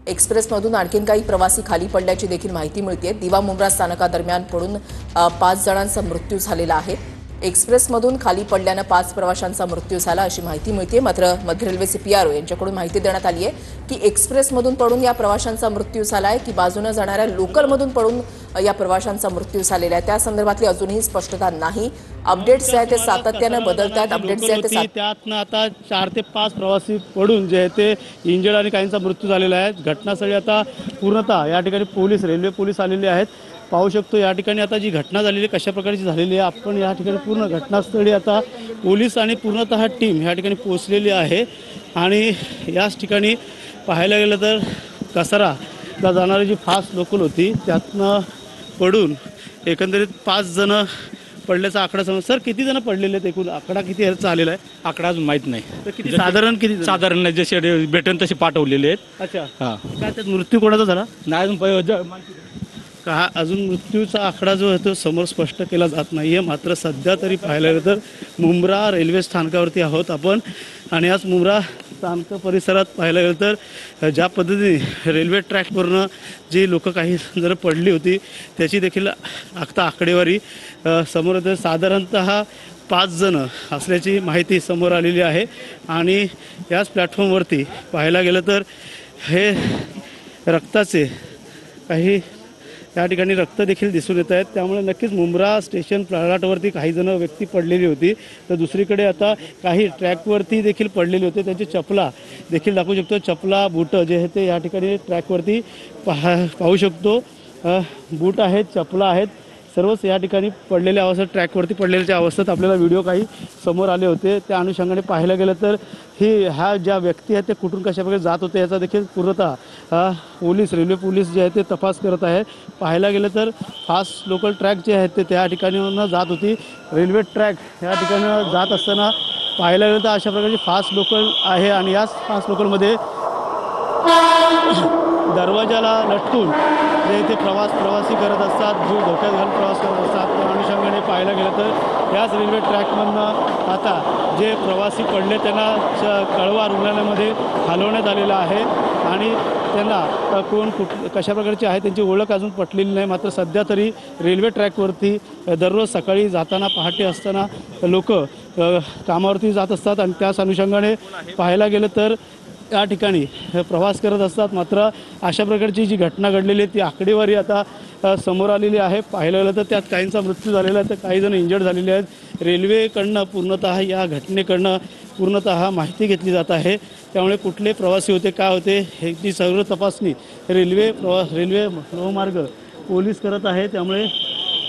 एक्सप्रेसमधून आणखीन काही प्रवासी खाली पडल्याची देखील माहिती मिळते। दिवा मुंब्रा स्थानकादरम्यान पडून 5 जणांचा मृत्यू झालेला आहे। एक्सप्रेसमधून खाली पडल्याने 5 प्रवाशांचा मृत्यू झाला अशी माहिती मिळते। मात्र मध्य रेल्वेचे पीआरओ यांच्याकडून माहिती देण्यात आली आहे की एक्सप्रेसमधून पडून या प्रवाशांचा मृत्यू झालाय की बाजूने जाणाऱ्या लोकलमधून पडून या प्रवाशांचा मृत्यू झालेला आहे, त्या संदर्भातली अजूनही स्पष्टता नाही। अपडेट्स आहेत ते सातत्याने बदलतात। अपडेट्स आहेत ते त्यातनं आता 4 ते 5 प्रवासी पडून जे ते इंजर्ड आणि काहींचा मृत्यू झालेला आहे। घटनास्थळी आता पूर्णतः या ठिकाणी पोलीस रेल्वे पोलीस आलेले आहेत। पाहू शकतो या ठिकाणी आता जी घटना झालेली कशा प्रकारची झालेली आहे आपण या ठिकाणी पूर्ण घटनास्थळी आता पोलीस आणि पूर्णतः टीम या ठिकाणी पोहोचलेली आहे। आणि याच ठिकाणी पाहायला गेलं तर कसाराला जाणारी जी फास्ट लोकल होती त्यातनं पडून एकंदरीत 5 जण पडल्याचा आकडा समज। सर किती जण पडलेले आहेत, एकूण आकडा किती ह्याचा आलेला आहे? आकडा अजून माहीत नाही। तर किती साधारण साधारण जसे भेटेन तसे पाठवलेले आहेत। अच्छा हां, काय त्यात मृत्यू कोणाचा झाला नाही अजून का? अजून मृत्यूचा आकडा जो आहे तो समोर स्पष्ट केला जात नाही आहे। मात्र सध्या तरी पाहायला गेलं तर मुंब्रा रेल्वे स्थानकावरती आहोत आपण आणि आज मुंब्रा स्थानक परिसरात पाहायला गेलं तर ज्या पद्धतीने रेल्वे ट्रॅकवरनं जी लोक काही जर पडली होती त्याची देखील आता आकडेवारी समोर येते। साधारणतः 5 जण असल्याची माहिती समोर आलेली आहे। आणि याच प्लॅटफॉर्मवरती पाहायला गेलं तर हे रक्ताचे काही या ठिकाणी रक्त देखील दिसून येत आहेत। त्यामुळे नक्कीच मुंब्रा स्टेशन प्लॅटफॉर्मवरती काही जण व्यक्ती पडलेली होती, तर दुसरीकडे आता काही ट्रॅकवरती देखील पडलेले होते। त्यांची चपला देखील दाखवू शकतो, चपला बूट जे आहे ते या ठिकाणी ट्रॅकवरती पाहू शकतो। बूट आहेत, चपला आहेत, सर्वच या ठिकाणी पडलेल्या अवस्थेत ट्रॅकवरती पडलेल्या अवस्थेत आपल्याला व्हिडिओ काही समोर आले होते। त्या अनुषंगाने पाहायला गेलं तर ह्या ज्या व्यक्ती आहेत ते कुठून कशाप्रकारे जात होते याचा देखील पूर्णतः पोलीस रेल्वे पोलीस जे आहे ते तपास करत आहे। पाहायला गेलं तर फास्ट लोकल ट्रॅक जे आहेत ते त्या ठिकाणी जात होती। रेल्वे ट्रॅक या ठिकाणी जात असताना पाहायला गेलं तर अशा प्रकारची फास्ट लोकल आहे आणि याच फास्ट लोकलमध्ये दरवाजाला लटकून जे इथे प्रवासी करत असतात, जीव धोक्यात घालून प्रवास करत असतात। त्या अनुषंगाने पाहायला गेलं तर याच रेल्वे ट्रॅकमधनं आता जे प्रवासी पडले त्यांना कळवा रुग्णालयामध्ये हलवण्यात आलेलं आहे आणि त्यांना कोण कशा प्रकारचे आहे त्यांची ओळख अजून पटलेली नाही। मात्र सध्या तरी रेल्वे ट्रॅकवरती दररोज सकाळी जाताना पहाटे असताना लोक कामावरती जात असतात आणि त्याच अनुषंगाने पाहायला गेलं तर या ठिकाणी प्रवास करत असतात। मात्र अशा प्रकारची जी घटना घडलेली आहे ती आकडेवारी आता समोर आलेली आहे। पाहायला गेलं तर त्यात काहींचा मृत्यू झालेला आहे तर काही जण इंजर्ड झालेले आहेत। रेल्वेकडनं पूर्णतः या घटनेकडनं पूर्णतः माहिती घेतली जात आहे। त्यामुळे कुठले प्रवासी होते, काय होते ह्याची सर्व तपासणी रेल्वे लोहमार्ग पोलीस करत आहे। त्यामुळे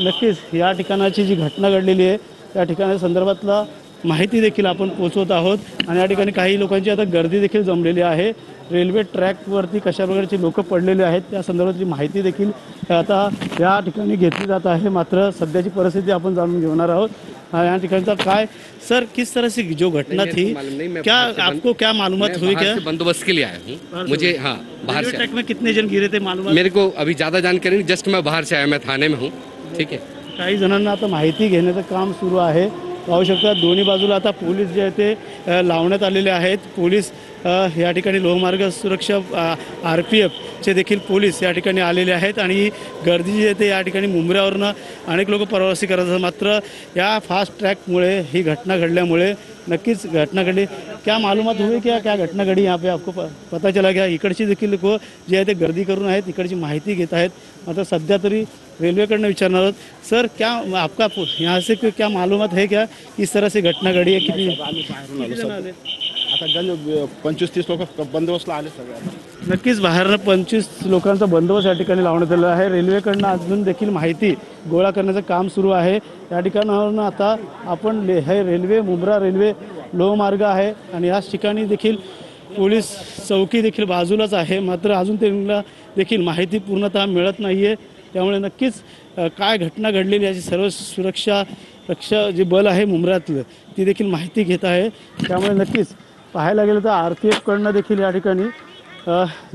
नक्कीच या ठिकाणाची जी घटना घडलेली आहे त्या ठिकाणा संदर्भातला माहिती देखील आपण पोहोचवत आहोत। आणि या ठिकाणी काही लोकांची आता गर्दी देखील जमलेली आहे। रेल्वे ट्रॅकवरती कशा प्रकारची लोक पडलेले आहेत त्या संदर्भातली माहिती देखील आता या ठिकाणी घेतली जात आहे। मात्र सध्याची परिस्थिती आपण जाणून घेणार आहोत। यहाँ ठिकाणचा काय सर किस तरह से जो घटना थी क्या आपको क्या मालूमात हुई? क्या बंदोबस्त के लिए आया हूँ मुझे? हाँ, बाहर से। ट्रैक में कितने जन गिरे थे मालूम? मेरे को अभी ज़्यादा जानकारी नहीं, जस्ट मैं बाहर से आया, मैं थाने में हूँ। ठीक है, काही जणांना आता माहिती घेण्याचं काम सुरू आहे। पाहू शकता दोन्ही बाजूला आता पोलीस जे आहे ते लावण्यात आलेले आहेत। पोलीस या ठिकाणी लोहमार्ग सुरक्षा RPFचे देखील पोलीस या ठिकाणी आलेले आहेत आणि गर्दी जी आहे ते या ठिकाणी मुंब्र्यावरनं अनेक लोक प्रवासी करत असतात। मात्र या फास्ट ट्रॅकमुळे ही घटना घडल्यामुळे नक्कीच घटना घडली। क्या मालूमात हुई क्या घटना घडी यहाँ पे आपको पता चला क्या? इकडची देखील लोक जे आहे ते गर्दी करून आहेत, इकडची माहिती घेत आहेत। मात्र सध्या तरी रेल्वेकडनं विचारणार आहोत। सर क्या आपका यहाँ से क्या मालूमात है क्या इस तरह से घटना घडी है? किती आता 25-30 लोक बंदोबस्तला आले सगळे। नक्कीच बाहेरनं 25 लोकांचा बंदोबस्त या ठिकाणी लावण्यात आलेला आहे। रेल्वेकडनं अजून देखील माहिती गोळा करण्याचं काम सुरू आहे। या ठिकाणावरून आता आपण हे रेल्वे मुंब्रा रेल्वे लोहमार्ग आहे आणि याच ठिकाणी देखील पोलीस चौकी देखील बाजूलाच आहे। मात्र अजून त्यांना देखील माहिती पूर्णतः मिळत नाही आहे। त्यामुळे नक्कीच काय घटना घडलेली याची सर्व रक्षा जे बल आहे मुंब्र्यातलं ती देखील माहिती घेत आहे। त्यामुळे नक्कीच पाहायला गेलं तर RPFकडनं देखील या ठिकाणी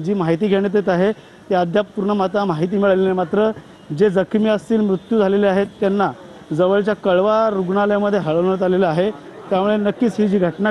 जी माहिती घेण्यात येत आहे ती अद्याप पूर्ण माहिती मिळालेली नाही। मात्र जे जखमी असतील, मृत्यू झालेले आहेत त्यांना जवळच्या कळवा रुग्णालयामध्ये हलवण्यात आलेलं आहे। त्यामुळे नक्कीच ही जी घटना